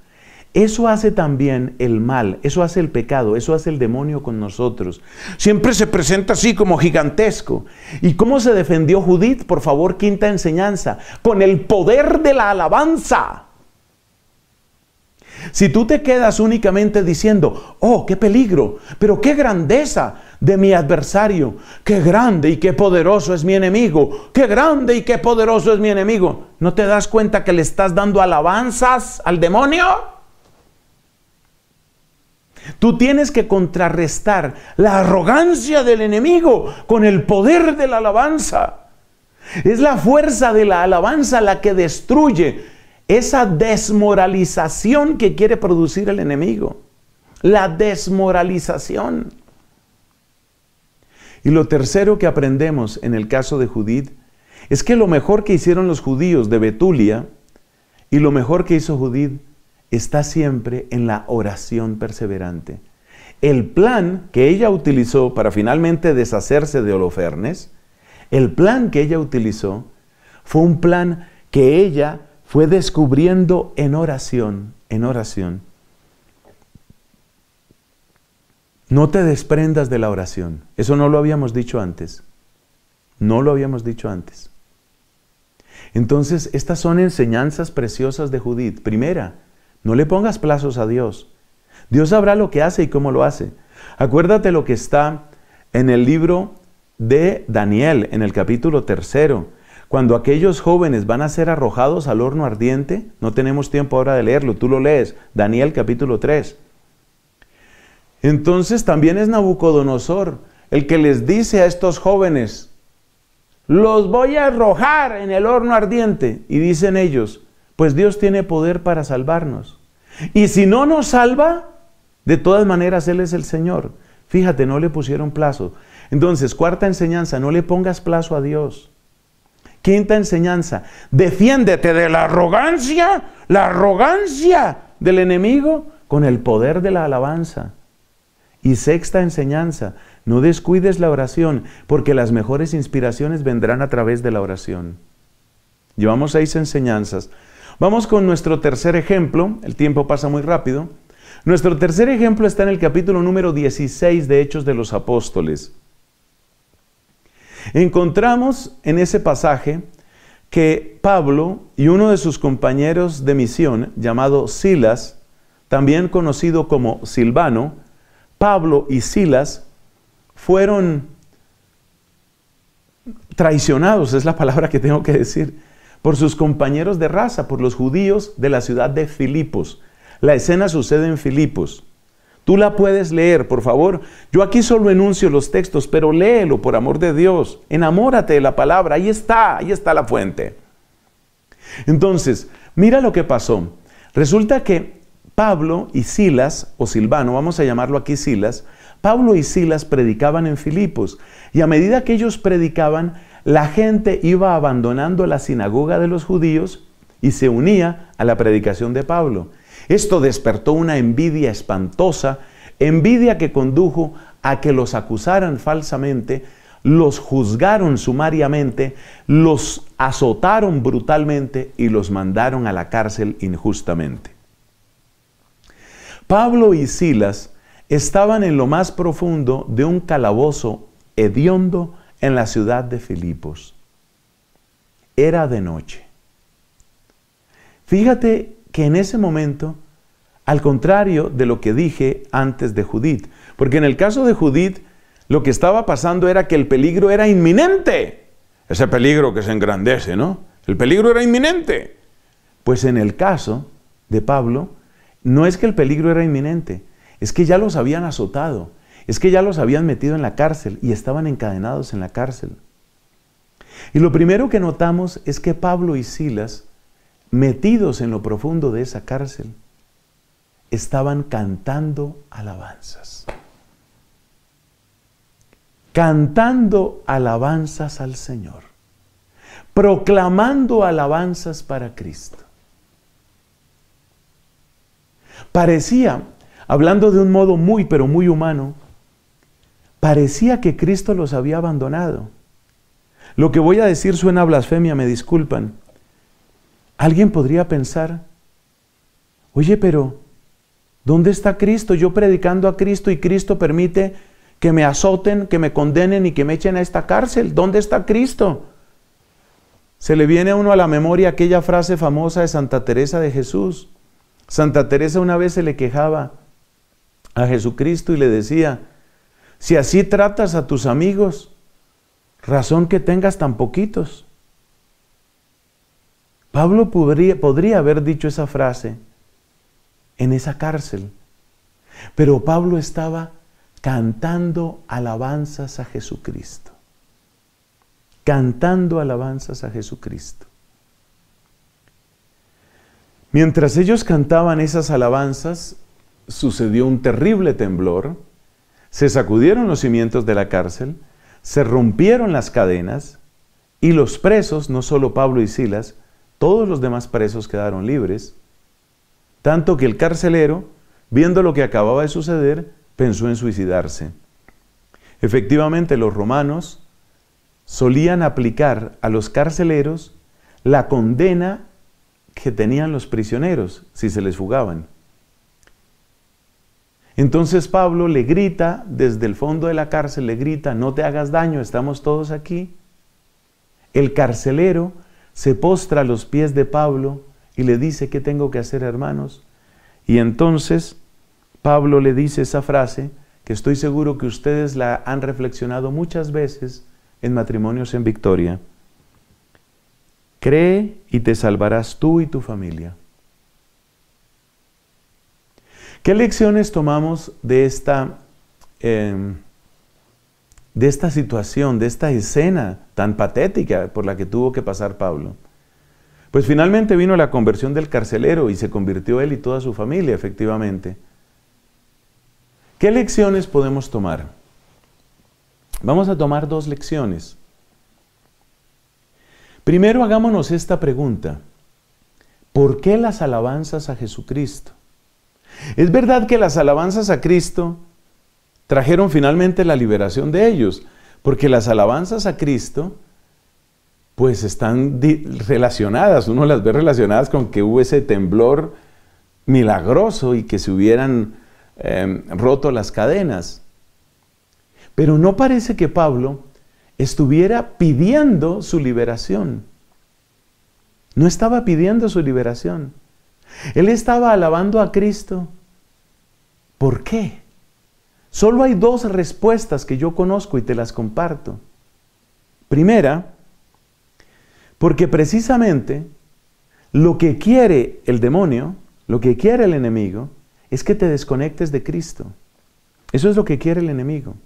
Eso hace también el mal, eso hace el pecado, eso hace el demonio con nosotros. Siempre se presenta así como gigantesco. ¿Y cómo se defendió Judith? Por favor, quinta enseñanza. Con el poder de la alabanza. Si tú te quedas únicamente diciendo, oh, qué peligro, pero qué grandeza de mi adversario, qué grande y qué poderoso es mi enemigo, qué grande y qué poderoso es mi enemigo, ¿no te das cuenta que le estás dando alabanzas al demonio? Tú tienes que contrarrestar la arrogancia del enemigo con el poder de la alabanza. Es la fuerza de la alabanza la que destruye esa desmoralización que quiere producir el enemigo. La desmoralización. Y lo tercero que aprendemos en el caso de Judith es que lo mejor que hicieron los judíos de Betulia y lo mejor que hizo Judith está siempre en la oración perseverante. El plan que ella utilizó para finalmente deshacerse de Holofernes, el plan que ella utilizó fue un plan que ella fue descubriendo en oración, en oración. No te desprendas de la oración. Eso no lo habíamos dicho antes. No lo habíamos dicho antes. Entonces, estas son enseñanzas preciosas de Judith. Primera, no le pongas plazos a Dios. Dios sabrá lo que hace y cómo lo hace. Acuérdate lo que está en el libro de Daniel, en el capítulo 3. Cuando aquellos jóvenes van a ser arrojados al horno ardiente, no tenemos tiempo ahora de leerlo, tú lo lees, Daniel capítulo 3. Entonces también es Nabucodonosor el que les dice a estos jóvenes, los voy a arrojar en el horno ardiente. Y dicen ellos, pues Dios tiene poder para salvarnos. Y si no nos salva, de todas maneras Él es el Señor. Fíjate, no le pusieron plazo. Entonces, cuarta enseñanza, no le pongas plazo a Dios. Quinta enseñanza, defiéndete de la arrogancia del enemigo con el poder de la alabanza. Y sexta enseñanza, no descuides la oración, porque las mejores inspiraciones vendrán a través de la oración. Llevamos 6 enseñanzas. Vamos con nuestro tercer ejemplo, el tiempo pasa muy rápido. Nuestro tercer ejemplo está en el capítulo número 16 de Hechos de los Apóstoles. Encontramos en ese pasaje que Pablo y uno de sus compañeros de misión, llamado Silas, también conocido como Silvano, Pablo y Silas fueron traicionados, es la palabra que tengo que decir, por sus compañeros de raza, por los judíos de la ciudad de Filipos. La escena sucede en Filipos. Tú la puedes leer, por favor. Yo aquí solo enuncio los textos, pero léelo por amor de Dios. Enamórate de la palabra, ahí está la fuente. Entonces, mira lo que pasó. Resulta que Pablo y Silas, o Silvano, vamos a llamarlo aquí Silas, Pablo y Silas predicaban en Filipos, y a medida que ellos predicaban, la gente iba abandonando la sinagoga de los judíos y se unía a la predicación de Pablo. Esto despertó una envidia espantosa, envidia que condujo a que los acusaran falsamente, los juzgaron sumariamente, los azotaron brutalmente y los mandaron a la cárcel injustamente. Pablo y Silas estaban en lo más profundo de un calabozo hediondo en la ciudad de Filipos. Era de noche. Fíjate que en ese momento, al contrario de lo que dije antes de Judith, porque en el caso de Judith, lo que estaba pasando era que el peligro era inminente. Ese peligro que se engrandece, ¿no? El peligro era inminente. Pues en el caso de Pablo, no es que el peligro era inminente, es que ya los habían azotado, es que ya los habían metido en la cárcel y estaban encadenados en la cárcel. Y lo primero que notamos es que Pablo y Silas, metidos en lo profundo de esa cárcel, estaban cantando alabanzas. Cantando alabanzas al Señor. Proclamando alabanzas para Cristo. Parecía, hablando de un modo muy, pero muy humano, parecía que Cristo los había abandonado. Lo que voy a decir suena a blasfemia, me disculpan. Alguien podría pensar, oye, pero ¿dónde está Cristo? Yo predicando a Cristo y Cristo permite que me azoten, que me condenen y que me echen a esta cárcel. ¿Dónde está Cristo? Se le viene a uno a la memoria aquella frase famosa de Santa Teresa de Jesús. Santa Teresa una vez se le quejaba a Jesucristo y le decía, si así tratas a tus amigos, razón que tengas tan poquitos. Pablo podría haber dicho esa frase en esa cárcel, pero Pablo estaba cantando alabanzas a Jesucristo. Cantando alabanzas a Jesucristo. Mientras ellos cantaban esas alabanzas, sucedió un terrible temblor, se sacudieron los cimientos de la cárcel, se rompieron las cadenas y los presos, no solo Pablo y Silas, todos los demás presos quedaron libres, tanto que el carcelero, viendo lo que acababa de suceder, pensó en suicidarse. Efectivamente, los romanos solían aplicar a los carceleros la condena que tenían los prisioneros si se les fugaban. Entonces Pablo le grita desde el fondo de la cárcel, le grita, no te hagas daño, estamos todos aquí. El carcelero se postra a los pies de Pablo y le dice, ¿qué tengo que hacer, hermanos? Y entonces Pablo le dice esa frase que estoy seguro que ustedes la han reflexionado muchas veces en Matrimonios en Victoria. Cree y te salvarás tú y tu familia. ¿Qué lecciones tomamos de esta situación, de esta escena tan patética por la que tuvo que pasar Pablo? Pues finalmente vino la conversión del carcelero y se convirtió él y toda su familia, efectivamente. ¿Qué lecciones podemos tomar? Vamos a tomar dos lecciones. Primero, hagámonos esta pregunta. ¿Por qué las alabanzas a Jesucristo? Es verdad que las alabanzas a Cristo trajeron finalmente la liberación de ellos, porque las alabanzas a Cristo pues están relacionadas, uno las ve relacionadas con que hubo ese temblor milagroso y que se hubieran roto las cadenas. Pero no parece que Pablo estuviera pidiendo su liberación. No estaba pidiendo su liberación. Él estaba alabando a Cristo. ¿Por qué? Solo hay dos respuestas que yo conozco y te las comparto. Primera, porque precisamente lo que quiere el demonio, lo que quiere el enemigo, es que te desconectes de Cristo. Eso es lo que quiere el enemigo.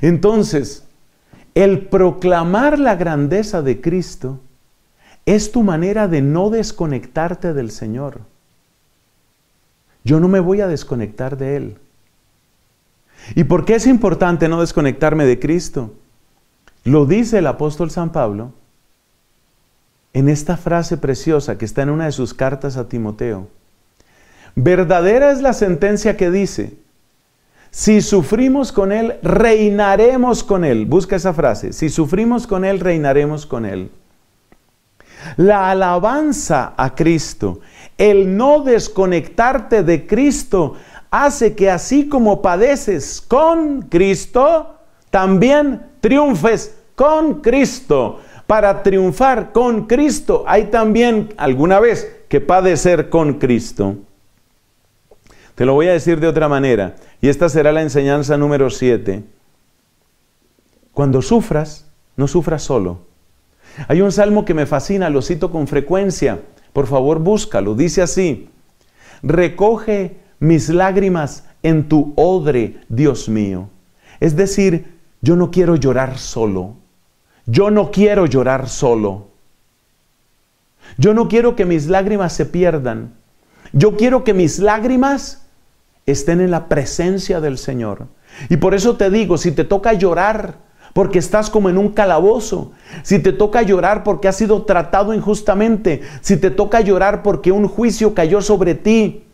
Entonces, el proclamar la grandeza de Cristo es tu manera de no desconectarte del Señor. Yo no me voy a desconectar de Él. ¿Y por qué es importante no desconectarme de Cristo? Lo dice el apóstol San Pablo en esta frase preciosa que está en una de sus cartas a Timoteo. Verdadera es la sentencia que dice: si sufrimos con Él, reinaremos con Él. Busca esa frase. Si sufrimos con Él, reinaremos con Él. La alabanza a Cristo, el no desconectarte de Cristo, hace que así como padeces con Cristo, también triunfes con Cristo. Para triunfar con Cristo, hay también alguna vez que padecer con Cristo. Te lo voy a decir de otra manera, y esta será la enseñanza número 7. Cuando sufras, no sufras solo. Hay un salmo que me fascina, lo cito con frecuencia. Por favor, búscalo. Dice así: recoge mis lágrimas en tu odre, Dios mío. Es decir, yo no quiero llorar solo. Yo no quiero llorar solo. Yo no quiero que mis lágrimas se pierdan. Yo quiero que mis lágrimas estén en la presencia del Señor. Y por eso te digo, si te toca llorar porque estás como en un calabozo, si te toca llorar porque has sido tratado injustamente, si te toca llorar porque un juicio cayó sobre ti,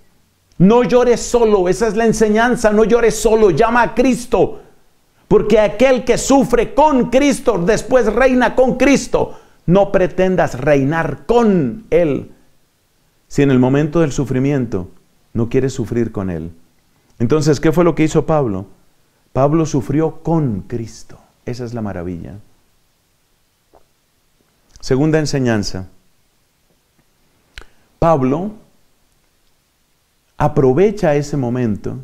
no llores solo. Esa es la enseñanza: no llores solo, llama a Cristo, porque aquel que sufre con Cristo después reina con Cristo. No pretendas reinar con Él si en el momento del sufrimiento no quieres sufrir con Él. Entonces, ¿qué fue lo que hizo Pablo? Pablo sufrió con Cristo. Esa es la maravilla. Segunda enseñanza. Pablo aprovecha ese momento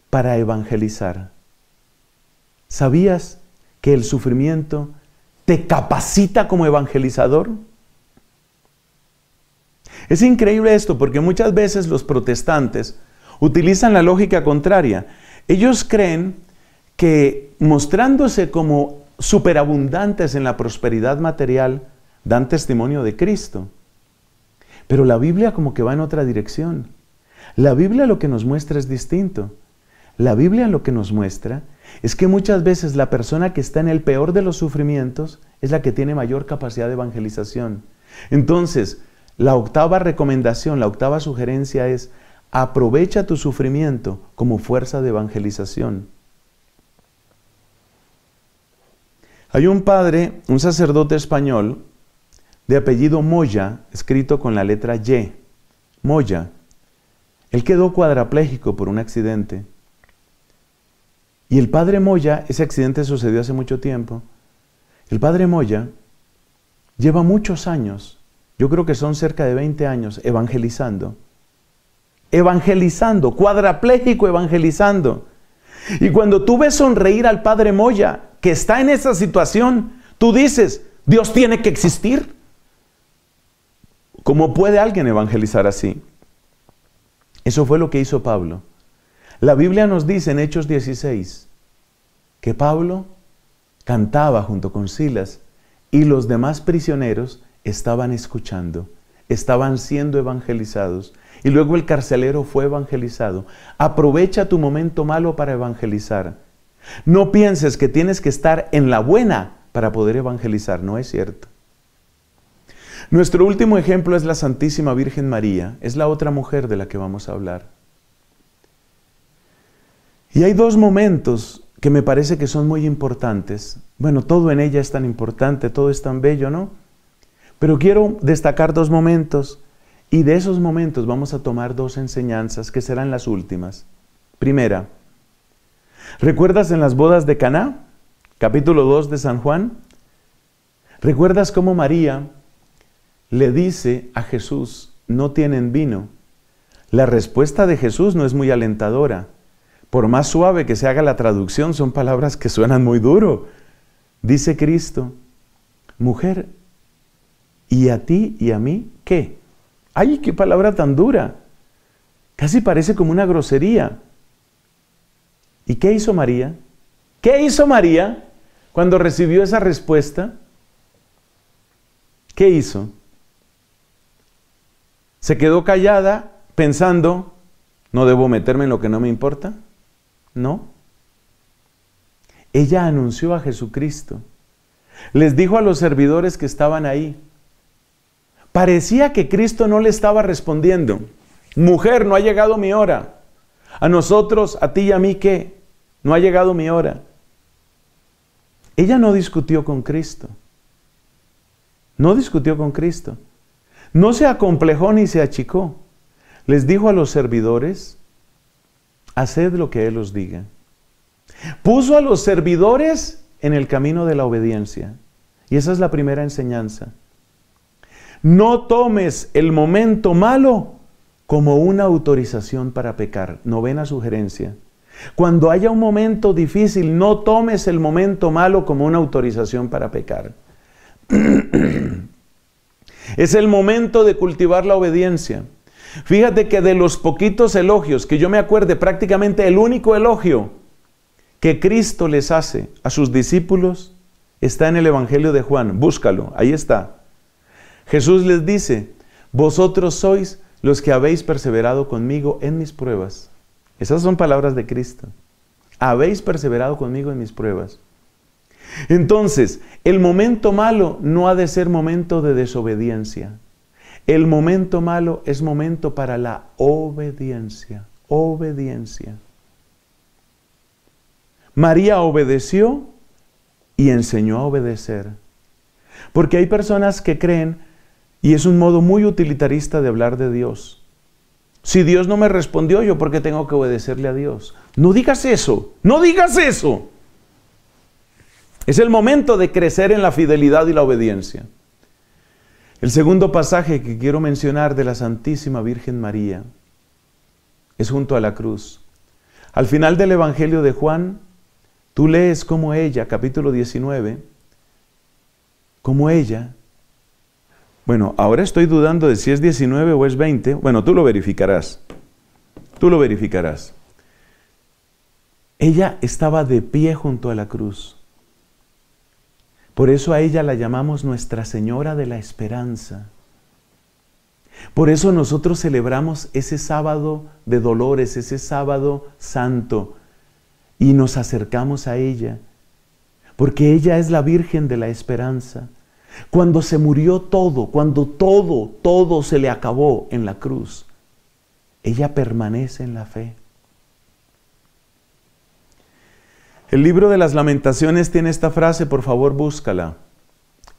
para evangelizar. ¿Sabías que el sufrimiento te capacita como evangelizador? Es increíble esto, porque muchas veces los protestantes utilizan la lógica contraria. Ellos creen que mostrándose como superabundantes en la prosperidad material, dan testimonio de Cristo. Pero la Biblia como que va en otra dirección. La Biblia lo que nos muestra es distinto. La Biblia lo que nos muestra es que muchas veces la persona que está en el peor de los sufrimientos es la que tiene mayor capacidad de evangelización. Entonces, la octava recomendación, la octava sugerencia es: aprovecha tu sufrimiento como fuerza de evangelización. Hay un padre, un sacerdote español, de apellido Moya, escrito con la letra Y. Moya. Él quedó cuadrapléjico por un accidente. Y el padre Moya, ese accidente sucedió hace mucho tiempo. El padre Moya lleva muchos años, yo creo que son cerca de 20 años, evangelizando. Evangelizando, cuadrapléjico evangelizando. Y cuando tú ves sonreír al padre Moya, que está en esa situación, tú dices: Dios tiene que existir. ¿Cómo puede alguien evangelizar así? Eso fue lo que hizo Pablo. La Biblia nos dice en Hechos 16 que Pablo cantaba junto con Silas y los demás prisioneros estaban escuchando, estaban siendo evangelizados. Y luego el carcelero fue evangelizado. Aprovecha tu momento malo para evangelizar. No pienses que tienes que estar en la buena para poder evangelizar. No es cierto. Nuestro último ejemplo es la Santísima Virgen María. Es la otra mujer de la que vamos a hablar. Y hay dos momentos que me parece que son muy importantes. Bueno, todo en ella es tan importante, todo es tan bello, ¿no? Pero quiero destacar dos momentos. Y de esos momentos vamos a tomar dos enseñanzas que serán las últimas. Primera, ¿recuerdas en las bodas de Caná? Capítulo 2 de San Juan. ¿Recuerdas cómo María le dice a Jesús, no tienen vino. La respuesta de Jesús no es muy alentadora. Por más suave que se haga la traducción, son palabras que suenan muy duro. Dice Cristo, mujer, ¿y a ti y a mí qué? ¡Ay, qué palabra tan dura! Casi parece como una grosería. ¿Y qué hizo María? ¿Qué hizo María cuando recibió esa respuesta? ¿Qué hizo? ¿Se quedó callada pensando, no debo meterme en lo que no me importa? No. Ella anunció a Jesucristo. Les dijo a los servidores que estaban ahí. Parecía que Cristo no le estaba respondiendo. Mujer, no ha llegado mi hora. A nosotros, a ti y a mí, ¿qué? No ha llegado mi hora. Ella no discutió con Cristo. No discutió con Cristo. No se acomplejó ni se achicó. Les dijo a los servidores, haced lo que Él os diga. Puso a los servidores en el camino de la obediencia. Y esa es la primera enseñanza. No tomes el momento malo como una autorización para pecar. Novena sugerencia. Cuando haya un momento difícil, no tomes el momento malo como una autorización para pecar. Es el momento de cultivar la obediencia. Fíjate que de los poquitos elogios que yo me acuerde, prácticamente el único elogio que Cristo les hace a sus discípulos está en el Evangelio de Juan. Búscalo, ahí está. Jesús les dice, vosotros sois los que habéis perseverado conmigo en mis pruebas. Esas son palabras de Cristo. Habéis perseverado conmigo en mis pruebas. Entonces, el momento malo no ha de ser momento de desobediencia. El momento malo es momento para la obediencia. Obediencia. María obedeció y enseñó a obedecer. Porque hay personas que creen, y es un modo muy utilitarista de hablar de Dios. Si Dios no me respondió, ¿yo por qué tengo que obedecerle a Dios? No digas eso, no digas eso. Es el momento de crecer en la fidelidad y la obediencia. El segundo pasaje que quiero mencionar de la Santísima Virgen María es junto a la cruz. Al final del Evangelio de Juan, tú lees cómo ella, capítulo 19, cómo ella, bueno, ahora estoy dudando de si es 19 o es 20, bueno, tú lo verificarás, tú lo verificarás. Ella estaba de pie junto a la cruz. Por eso a ella la llamamos Nuestra Señora de la Esperanza. Por eso nosotros celebramos ese sábado de dolores, ese sábado santo, y nos acercamos a ella, porque ella es la Virgen de la Esperanza. Cuando se murió todo, cuando todo se le acabó en la cruz, ella permanece en la fe. El libro de las Lamentaciones tiene esta frase, por favor búscala.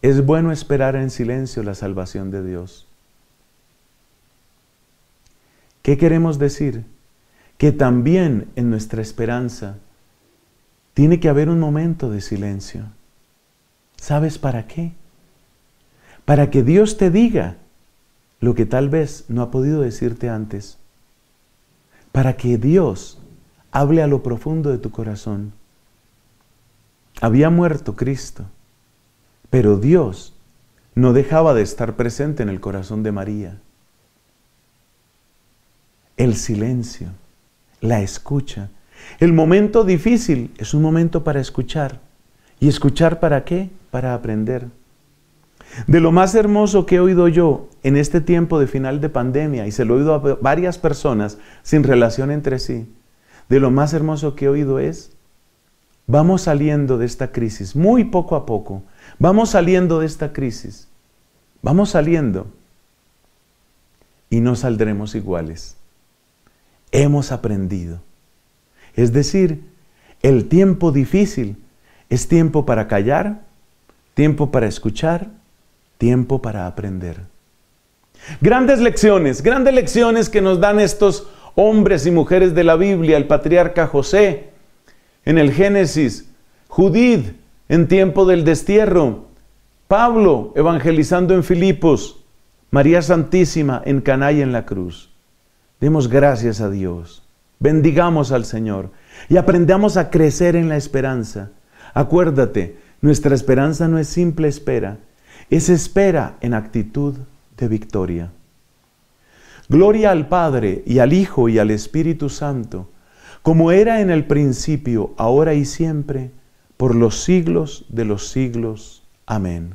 Es bueno esperar en silencio la salvación de Dios. ¿Qué queremos decir? Que también en nuestra esperanza tiene que haber un momento de silencio. ¿Sabes para qué? Para que Dios te diga lo que tal vez no ha podido decirte antes. Para que Dios hable a lo profundo de tu corazón. Había muerto Cristo, pero Dios no dejaba de estar presente en el corazón de María. El silencio, la escucha. El momento difícil es un momento para escuchar. ¿Y escuchar para qué? Para aprender. De lo más hermoso que he oído yo en este tiempo de final de pandemia, y se lo he oído a varias personas sin relación entre sí, de lo más hermoso que he oído es, vamos saliendo de esta crisis, muy poco a poco, vamos saliendo de esta crisis, vamos saliendo, y no saldremos iguales. Hemos aprendido. Es decir, el tiempo difícil es tiempo para callar, tiempo para escuchar, tiempo para aprender. Grandes lecciones que nos dan estos hombres y mujeres de la Biblia, el patriarca José en el Génesis, Judith en tiempo del destierro, Pablo evangelizando en Filipos, María Santísima en Caná y en la cruz. Demos gracias a Dios, bendigamos al Señor y aprendamos a crecer en la esperanza. Acuérdate, nuestra esperanza no es simple espera, es espera en actitud de victoria. Gloria al Padre, y al Hijo, y al Espíritu Santo, como era en el principio, ahora y siempre, por los siglos de los siglos. Amén.